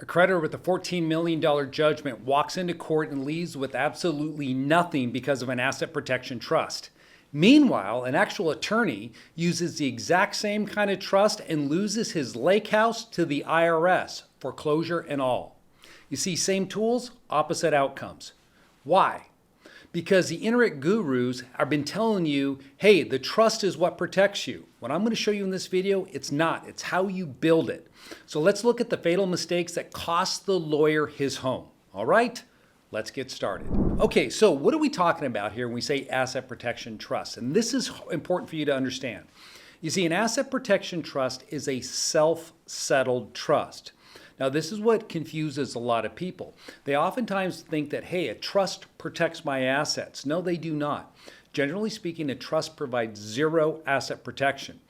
A creditor with a $14 million judgment walks into court and leaves with absolutely nothing because of an asset protection trust. Meanwhile, an actual attorney uses the exact same kind of trust and loses his lake house to the IRS, foreclosure and all. You see, same tools, opposite outcomes. Why? Because the internet gurus have been telling you, hey, the trust is what protects you. What I'm going to show you in this video, it's not. It's how you build it. So let's look at the fatal mistakes that cost the lawyer his home. All right, let's get started. Okay, so what are we talking about here when we say asset protection trust? And this is important for you to understand. You see, an asset protection trust is a self-settled trust. Now, this is what confuses a lot of people. They oftentimes think that, hey, a trust protects my assets. No, they do not. Generally speaking, a trust provides zero asset protection.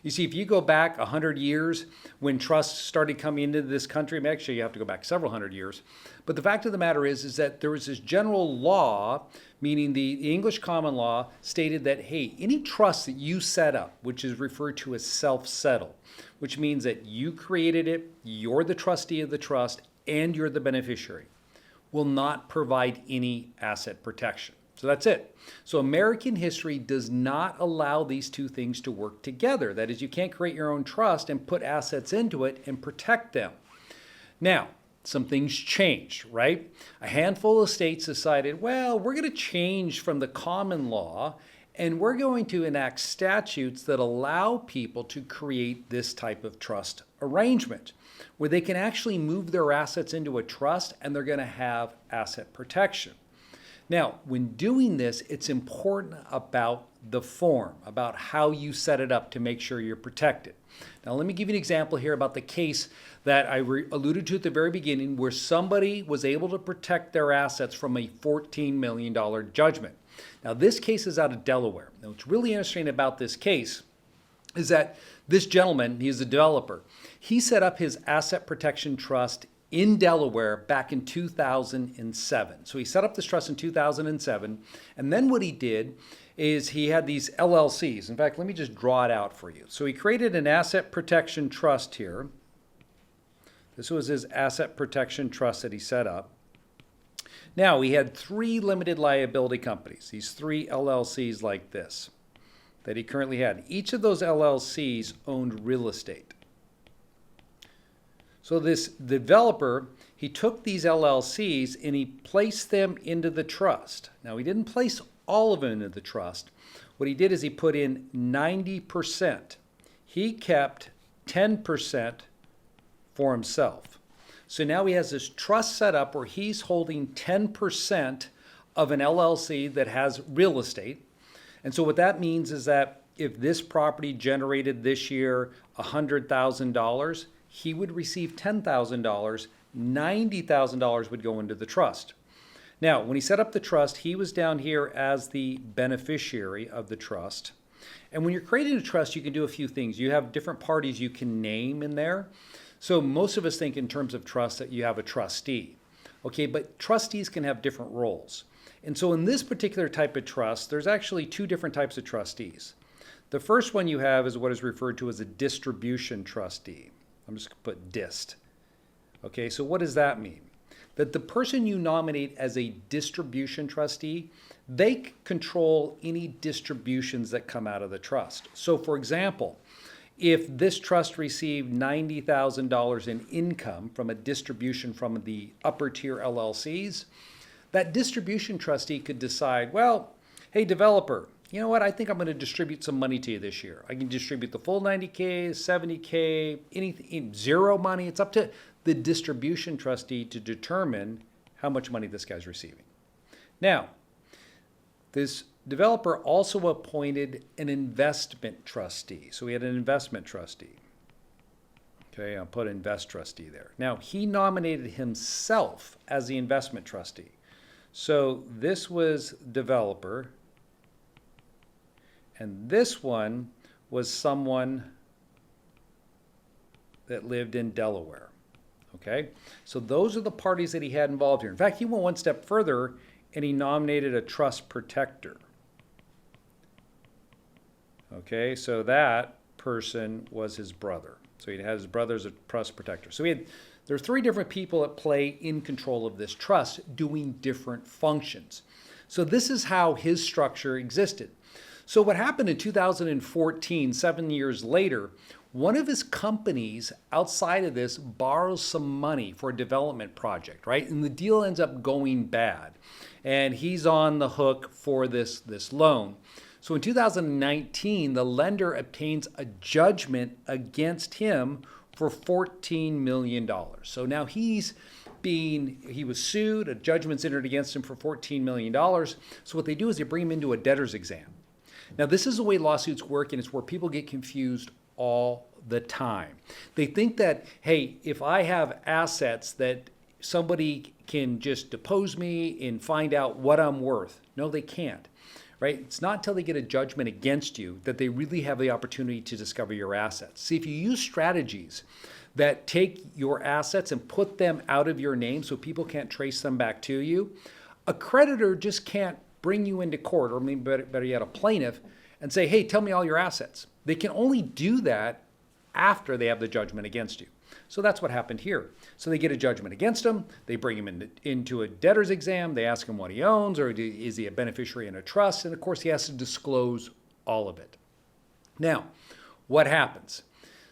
You see, if you go back 100 years when trusts started coming into this country, actually you have to go back several hundred years, but the fact of the matter is that there was this general law, meaning the English common law, stated that, hey, any trust that you set up, which is referred to as self-settled, which means that you created it, you're the trustee of the trust, and you're the beneficiary, will not provide any asset protection. So that's it. So American history does not allow these two things to work together. That is, you can't create your own trust and put assets into it and protect them. Now, some things changed, right? A handful of states decided, well, we're going to change from the common law and we're going to enact statutes that allow people to create this type of trust arrangement where they can actually move their assets into a trust and they're going to have asset protection. Now, when doing this, it's important about the form, about how you set it up to make sure you're protected. Now, let me give you an example here about the case that I alluded to at the very beginning where somebody was able to protect their assets from a $14 million judgment. Now, this case is out of Delaware. Now, what's really interesting about this case is that this gentleman, he's a developer, he set up his asset protection trust in Delaware back in 2007. So he set up this trust in 2007, and then what he did is he had these LLCs. In fact, let me just draw it out for you. So he created an asset protection trust here. This was his asset protection trust that he set up. Now, he had three limited liability companies, these three LLCs like this, that he currently had. Each of those LLCs owned real estate. So this developer, he took these LLCs and he placed them into the trust. Now, he didn't place all of them into the trust. What he did is he put in 90%. He kept 10% for himself. So now he has this trust set up where he's holding 10% of an LLC that has real estate. And so what that means is that if this property generated this year $100,000, he would receive $10,000, $90,000 would go into the trust. Now, when he set up the trust, he was down here as the beneficiary of the trust. And when you're creating a trust, you can do a few things. You have different parties you can name in there. So most of us think in terms of trust that you have a trustee. Okay, but trustees can have different roles. And so in this particular type of trust, there's actually two different types of trustees. The first one you have is what is referred to as a distribution trustee. I'm just going to put dist. Okay, so what does that mean? That the person you nominate as a distribution trustee, they control any distributions that come out of the trust. So for example, if this trust received $90,000 in income from a distribution from the upper tier LLCs, that distribution trustee could decide, well, hey, developer, you know what? I think I'm going to distribute some money to you this year. I can distribute the full 90K, 70K, anything, zero money. It's up to the distribution trustee to determine how much money this guy's receiving. Now, this developer also appointed an investment trustee. So we had an investment trustee. Okay, I'll put invest trustee there. Now, he nominated himself as the investment trustee. So this was developer. And this one was someone that lived in Delaware. Okay, so those are the parties that he had involved here. In fact, he went one step further and he nominated a trust protector. Okay, so that person was his brother. So he had his brother as a trust protector. So There are three different people at play in control of this trust doing different functions. So this is how his structure existed. So what happened in 2014, 7 years later, one of his companies outside of this borrows some money for a development project, right? And the deal ends up going bad. And he's on the hook for this loan. So in 2019, the lender obtains a judgment against him for $14 million. So now he was sued, a judgment's entered against him for $14 million. So what they do is they bring him into a debtor's exam. Now this is the way lawsuits work, and it's where people get confused all the time. They think that, hey, if I have assets that somebody can just depose me and find out what I'm worth. No, they can't, right? It's not until they get a judgment against you that they really have the opportunity to discover your assets. See, if you use strategies that take your assets and put them out of your name so people can't trace them back to you, a creditor just can't bring you into court, or maybe better yet, a plaintiff, and say, hey, tell me all your assets. They can only do that after they have the judgment against you. So that's what happened here. So they get a judgment against him. They bring him into a debtor's exam. They ask him what he owns, or is he a beneficiary in a trust? And of course, he has to disclose all of it. Now, what happens?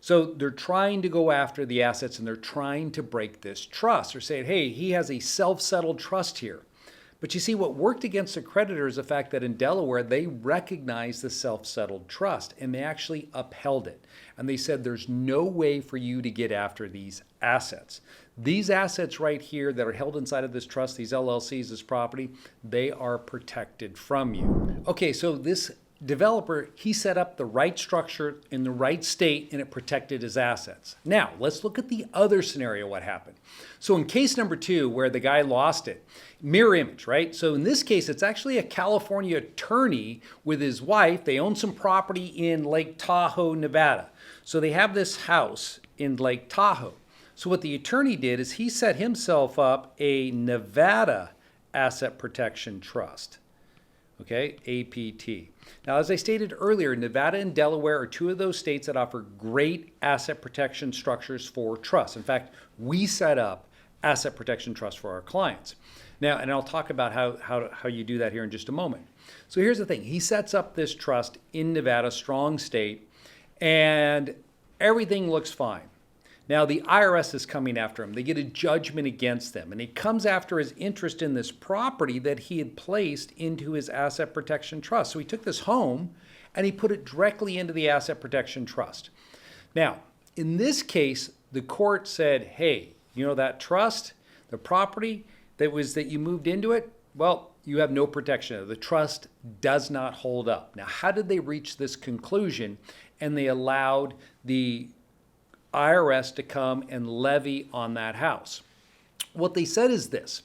So they're trying to go after the assets, and they're trying to break this trust. They're saying, hey, he has a self-settled trust here. But you see, what worked against the creditor is the fact that in Delaware, they recognized the self-settled trust, and they actually upheld it. And they said there's no way for you to get after these assets. These assets right here that are held inside of this trust, these LLCs, this property, they are protected from you. Okay, so this developer, he set up the right structure in the right state, and it protected his assets. Now, let's look at the other scenario, what happened. So in case number 2, where the guy lost it, mirror image, right? So in this case, it's actually a California attorney with his wife. They own some property in Lake Tahoe, Nevada. So they have this house in Lake Tahoe. So what the attorney did is he set himself up a Nevada Asset Protection Trust. Okay, APT. Now, as I stated earlier, Nevada and Delaware are two of those states that offer great asset protection structures for trusts. In fact, we set up asset protection trusts for our clients. Now, and I'll talk about how you do that here in just a moment. So here's the thing. He sets up this trust in Nevada, strong state, and everything looks fine. Now, the IRS is coming after him. They get a judgment against them, and he comes after his interest in this property that he had placed into his asset protection trust. So he took this home and he put it directly into the asset protection trust. Now, in this case, the court said, hey, you know that trust, the property that you moved into it, well, you have no protection. The trust does not hold up. Now, how did they reach this conclusion? And they allowed the IRS to come and levy on that house. What they said is this,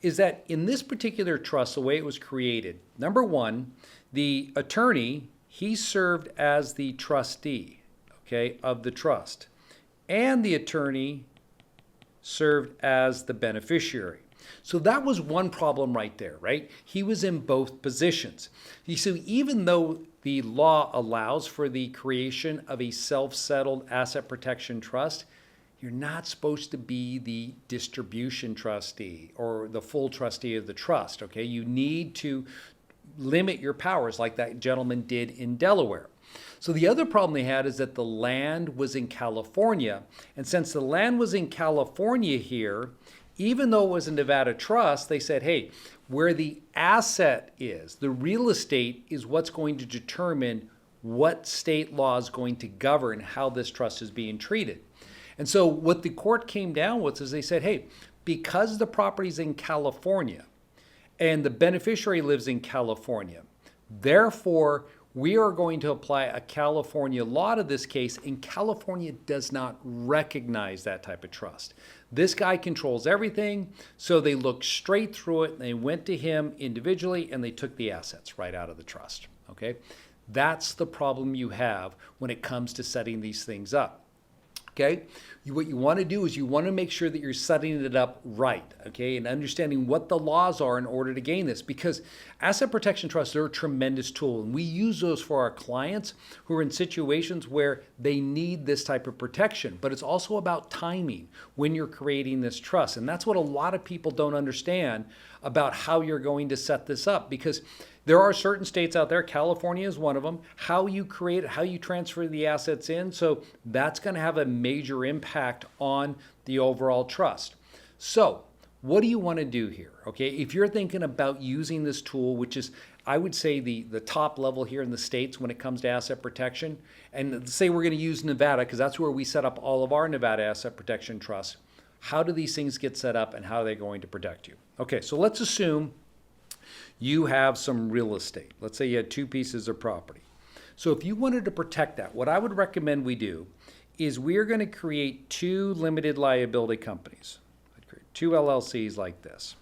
is that in this particular trust, the way it was created, number one, the attorney, he served as the trustee, okay, of the trust, and the attorney served as the beneficiary. So that was one problem right there, right? He was in both positions. So even though the law allows for the creation of a self-settled asset protection trust, you're not supposed to be the distribution trustee or the full trustee of the trust, okay? You need to limit your powers like that gentleman did in Delaware. So the other problem they had is that the land was in California. And since the land was in California here, even though it was a Nevada trust, they said, hey, where the asset is, the real estate is what's going to determine what state law is going to govern how this trust is being treated. And so what the court came down with is they said, hey, because the property's in California and the beneficiary lives in California, therefore, we are going to apply a California law to this case, and California does not recognize that type of trust. This guy controls everything, so they looked straight through it, and they went to him individually, and they took the assets right out of the trust, okay? That's the problem you have when it comes to setting these things up, okay? What you want to do is you want to make sure that you're setting it up right, okay, and understanding what the laws are in order to gain this, because asset protection trusts are a tremendous tool, and we use those for our clients who are in situations where they need this type of protection. But it's also about timing when you're creating this trust, and that's what a lot of people don't understand about how you're going to set this up, because there are certain states out there, California is one of them, how you create it, how you transfer the assets in. So that's going to have a major impact on the overall trust. So what do you want to do here? Okay, if you're thinking about using this tool, which is, I would say, the top level here in the States when it comes to asset protection, and say we're going to use Nevada because that's where we set up all of our Nevada asset protection trusts. How do these things get set up and how are they going to protect you? Okay, so let's assume you have some real estate. Let's say you had 2 pieces of property. So if you wanted to protect that, what I would recommend we do is we're going to create 2 limited liability companies. I'd create 2 LLCs like this.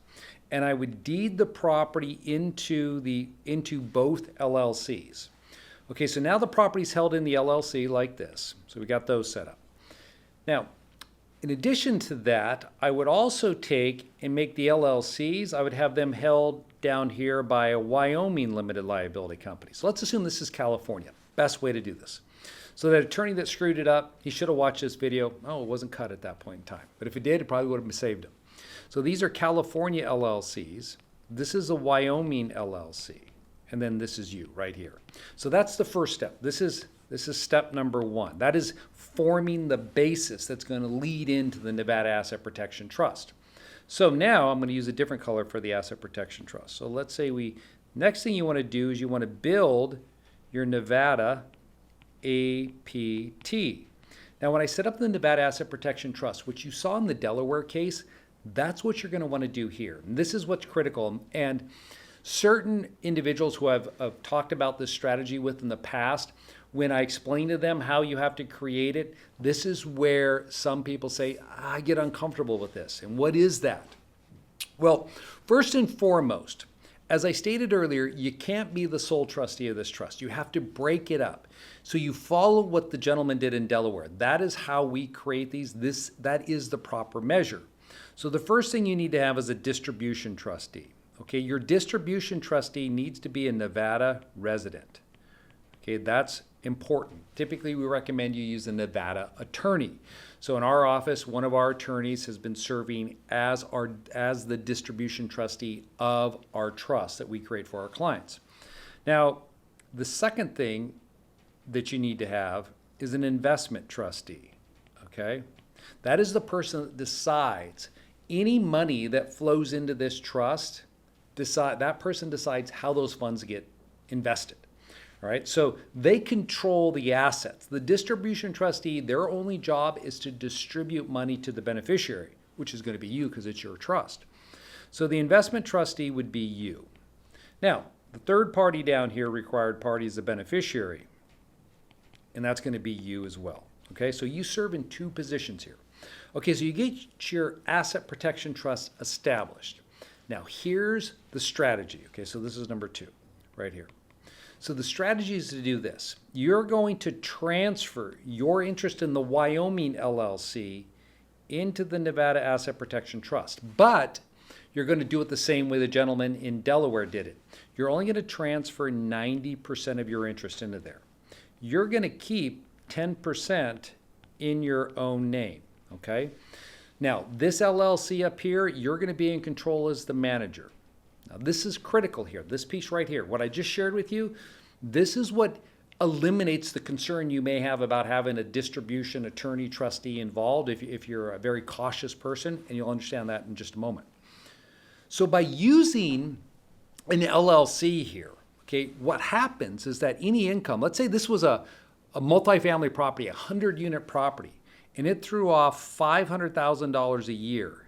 And I would deed the property into both LLCs. Okay, so now the property's held in the LLC like this. So we got those set up. Now, in addition to that, I would also take and make the LLCs, I would have them held down here by a Wyoming limited liability company. So let's assume this is California. Best way to do this. So that attorney that screwed it up, he should have watched this video. Oh, it wasn't cut at that point in time. But if it did, it probably would have saved him. So these are California LLCs. This is a Wyoming LLC. And then this is you right here. So that's the first step. This is step number 1. That is forming the basis that's going to lead into the Nevada Asset Protection Trust. So now I'm going to use a different color for the Asset Protection Trust. So let's say next thing you want to do is you want to build your Nevada APT. Now when I set up the Nevada Asset Protection Trust, which you saw in the Delaware case, that's what you're going to want to do here. And this is what's critical. And certain individuals who I've talked about this strategy with in the past, when I explain to them how you have to create it, this is where some people say, I get uncomfortable with this. And what is that? Well, first and foremost, as I stated earlier, you can't be the sole trustee of this trust. You have to break it up. So you follow what the gentleman did in Delaware. That is how we create these. That is the proper measure. So the first thing you need to have is a distribution trustee. Okay, your distribution trustee needs to be a Nevada resident. Okay, that's important. Typically, we recommend you use a Nevada attorney. So in our office, one of our attorneys has been serving as the distribution trustee of our trust that we create for our clients. Now, the second thing that you need to have is an investment trustee. Okay, that is the person that decides any money that flows into this trust. That person decides how those funds get invested. All right, so they control the assets. The distribution trustee, their only job is to distribute money to the beneficiary, which is going to be you because it's your trust. So the investment trustee would be you. Now, the third party down here, required party, is the beneficiary, and that's going to be you as well. Okay, so you serve in 2 positions here. Okay, so you get your asset protection trust established. Now, here's the strategy. Okay, so this is number 2 right here. So the strategy is to do this. You're going to transfer your interest in the Wyoming LLC into the Nevada Asset Protection Trust. But you're going to do it the same way the gentleman in Delaware did it. You're only going to transfer 90% of your interest into there. You're going to keep 10% in your own name, okay? Now, this LLC up here, you're going to be in control as the manager. Now, this is critical here, this piece right here. What I just shared with you, this is what eliminates the concern you may have about having a distribution attorney trustee involved if you're a very cautious person, and you'll understand that in just a moment. So by using an LLC here, okay, what happens is that any income, let's say this was a multifamily property, a 100-unit property, and it threw off $500,000 a year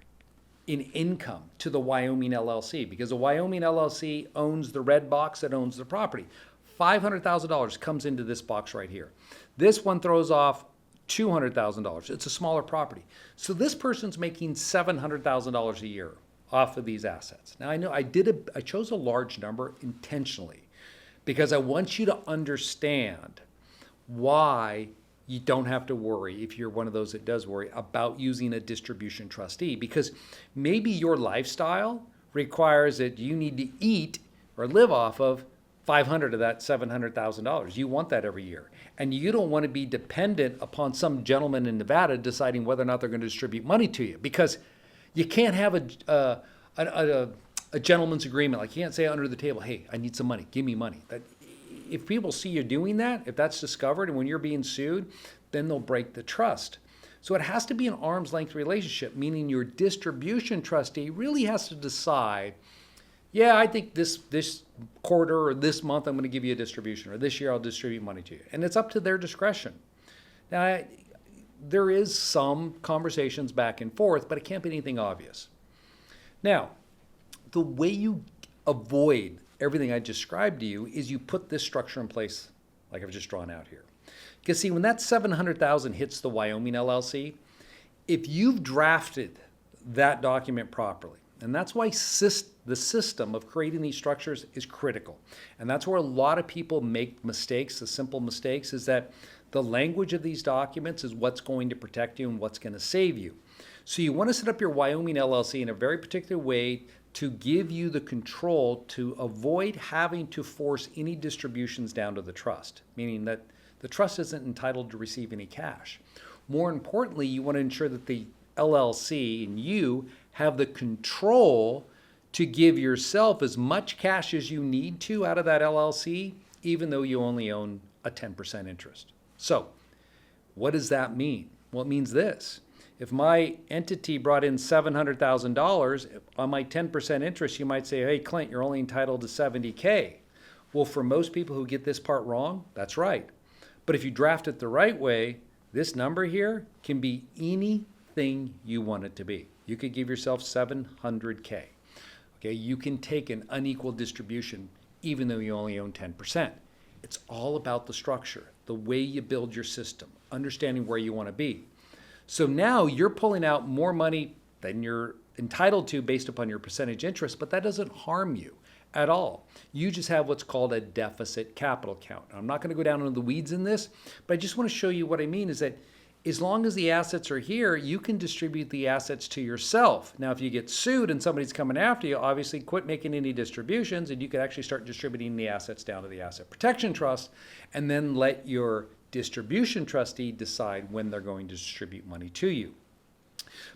in income to the Wyoming LLC, because the Wyoming LLC owns the red box that owns the property. $500,000 comes into this box right here. This one throws off $200,000. It's a smaller property. So this person's making $700,000 a year off of these assets. Now I know I chose a large number intentionally because I want you to understand why you don't have to worry, if you're one of those that does worry, about using a distribution trustee, because maybe your lifestyle requires that you need to eat or live off of 500 of that $700,000. You want that every year. And you don't want to be dependent upon some gentleman in Nevada deciding whether or not they're going to distribute money to you, because you can't have a gentleman's agreement. Like, you can't say under the table, hey, I need some money, give me money. If people see you doing that, if that's discovered and when you're being sued, then they'll break the trust. So it has to be an arm's length relationship, meaning your distribution trustee really has to decide, yeah, I think this quarter or this month I'm going to give you a distribution, or this year I'll distribute money to you. And it's up to their discretion. Now, there is some conversations back and forth, but it can't be anything obvious. Now, the way you avoid everything I described to you is you put this structure in place like I've just drawn out here. Because see, when that $700,000 hits the Wyoming LLC, if you've drafted that document properly, and that's why the system of creating these structures is critical. And that's where a lot of people make mistakes, the simple mistakes, is that the language of these documents is what's going to protect you and what's going to save you. So you want to set up your Wyoming LLC in a very particular way to give you the control to avoid having to force any distributions down to the trust, meaning that the trust isn't entitled to receive any cash. More importantly, you want to ensure that the LLC and you have the control to give yourself as much cash as you need to out of that LLC, even though you only own a 10% interest. So what does that mean? Well, it means this. If my entity brought in $700,000 on my 10% interest, you might say, hey, Clint, you're only entitled to $70K. Well, for most people who get this part wrong, that's right. But if you draft it the right way, this number here can be anything you want it to be. You could give yourself $700K. Okay, you can take an unequal distribution even though you only own 10%. It's all about the structure, the way you build your system, understanding where you want to be. So now you're pulling out more money than you're entitled to based upon your percentage interest, but that doesn't harm you at all. You just have what's called a deficit capital count. I'm not going to go down into the weeds in this, but I just want to show you what I mean is that as long as the assets are here, you can distribute the assets to yourself. Now, if you get sued and somebody's coming after you, obviously quit making any distributions and you could actually start distributing the assets down to the asset protection trust and then let your distribution trustee decide when they're going to distribute money to you.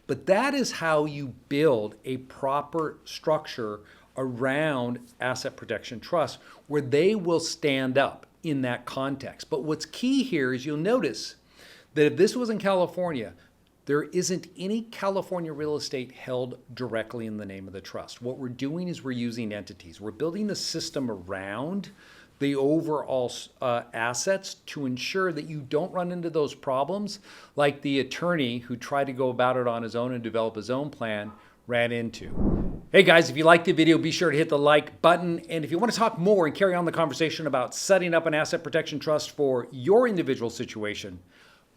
But that is how you build a proper structure around asset protection trust where they will stand up in that context. But what's key here is you'll notice that if this was in California, there isn't any California real estate held directly in the name of the trust. What we're doing is we're using entities. We're building a system around the overall assets to ensure that you don't run into those problems like the attorney who tried to go about it on his own and develop his own plan ran into. Hey guys, if you liked the video, be sure to hit the like button. And if you want to talk more and carry on the conversation about setting up an asset protection trust for your individual situation,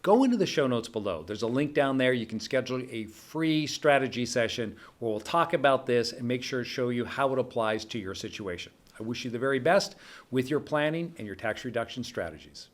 go into the show notes below. There's a link down there. You can schedule a free strategy session where we'll talk about this and make sure to show you how it applies to your situation. I wish you the very best with your planning and your tax reduction strategies.